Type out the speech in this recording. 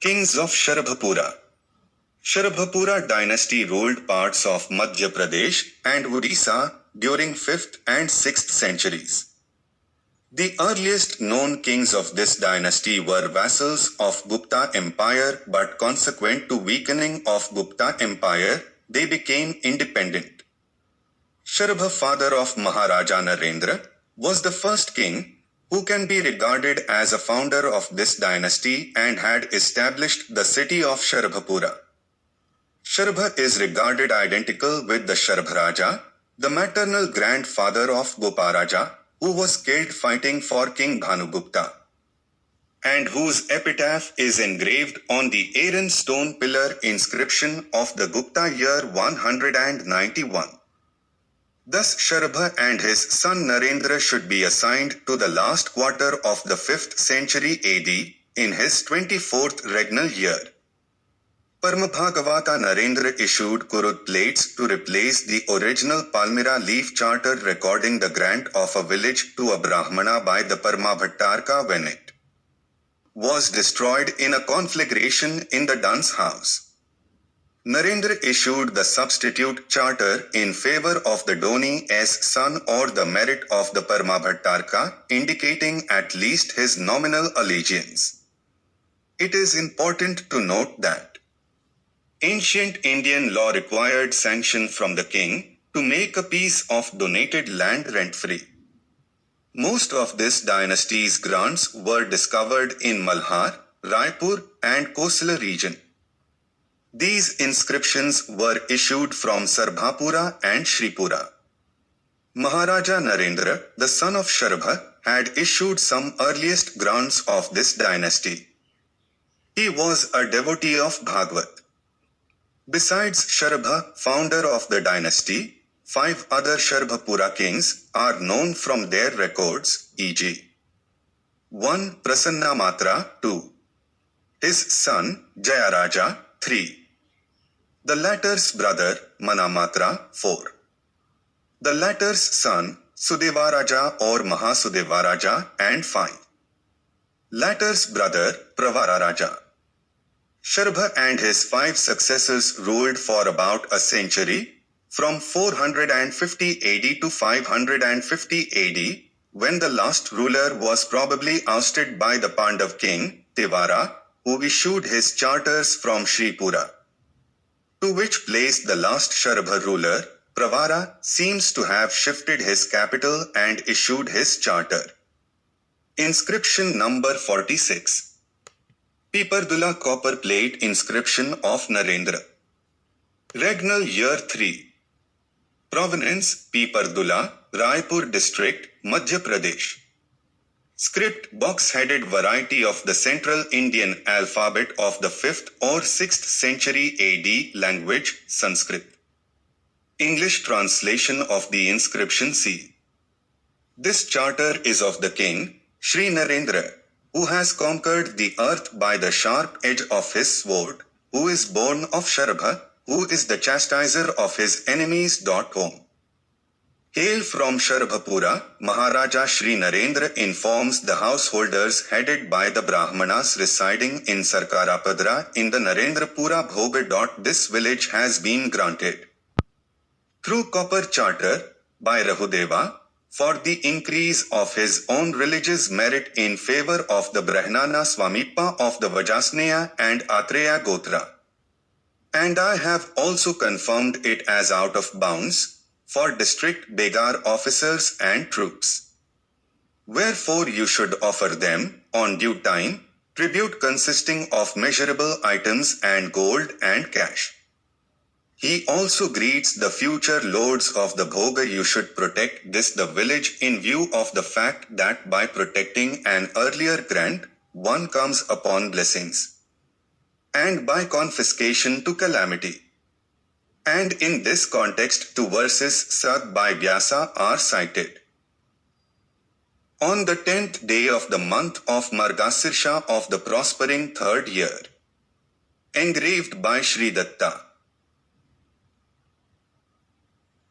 Kings of Sarabha-pura. Sarabha-pura dynasty ruled parts of Madhya Pradesh and Orissa during 5th and 6th centuries. The earliest known kings of this dynasty were vassals of Gupta Empire, but consequent to weakening of Gupta Empire, they became independent. Sarabha, father of Maharaja Narendra, was the first king who can be regarded as a founder of this dynasty and had established the city of Sarabha-pura. Sarabha is regarded identical with the Sarabha-raja, the maternal grandfather of Gopa-raja, who was killed fighting for King Bhanu-gupta, and whose epitaph is engraved on the iron stone pillar inscription of the Gupta year 191. Thus Sarabha and his son Narendra should be assigned to the last quarter of the 5th century AD, in his 24th regnal year. Paramabha-gavata Narendra issued Kurud plates to replace the original palmyra leaf charter recording the grant of a village to a Brahmana by the Parama-bhattaraka when it was destroyed in a conflagration in the Dun's house. Narendra issued the substitute charter in favour of the donee's son or the merit of the Parama-bhattaraka, indicating at least his nominal allegiance. It is important to note that ancient Indian law required sanction from the king to make a piece of donated land rent-free. Most of this dynasty's grants were discovered in Malhar, Raipur and Kosala region. These inscriptions were issued from Sarabha-pura and Sripura. Maharaja Narendra, the son of Sarabha, had issued some earliest grants of this dynasty. He was a devotee of Bhagavat. Besides Sarabha, founder of the dynasty, 5 other Sarabha-pura kings are known from their records, e.g. 1. Prasanna-matra, 2. His son, Jaya-raja, 3. The latter's brother, Mana-matra, 4. The latter's son, Sudeva-raja or Mahasudeva-raja, and 5. Latter's brother, Pravara-raja. Sarabha and his 5 successors ruled for about a century, from 450 AD to 550 AD, when the last ruler was probably ousted by the Pandav king, Tivara, who issued his charters from Sripura. To which place the last Sarabha ruler, Pravara, seems to have shifted his capital and issued his charter. Inscription number 46. Pipardula copper plate inscription of Narendra. Regnal year 3. Provenance, Pipardula, Raipur district, Madhya Pradesh. Script, box-headed variety of the Central Indian alphabet of the 5th or 6th century AD, language, Sanskrit. English translation of the inscription C. This charter is of the king, Sri Narendra, who has conquered the earth by the sharp edge of his sword, who is born of Sarabha, who is the chastiser of his enemies. Home. Hail from Sarabha-pura, Maharaja Sri Narendra informs the householders headed by the Brahmanas residing in Sarkarapadra in the Narendra-pura Bhoga. This village has been granted through copper charter by Rahudeva for the increase of his own religious merit in favour of the Brahmana Swamipa of the Vajasneya and Atreya Gotra. And I have also confirmed it as out of bounds for district Begar officers and troops. Wherefore you should offer them, on due time, tribute consisting of measurable items and gold and cash. He also greets the future lords of the Bhoga. You should protect this the village in view of the fact that by protecting an earlier grant, one comes upon blessings, and by confiscation to calamity. And in this context 2 verses sung by Vyasa are cited. On the 10th day of the month of Margasirsha of the prospering 3rd year. Engraved by Sri Datta.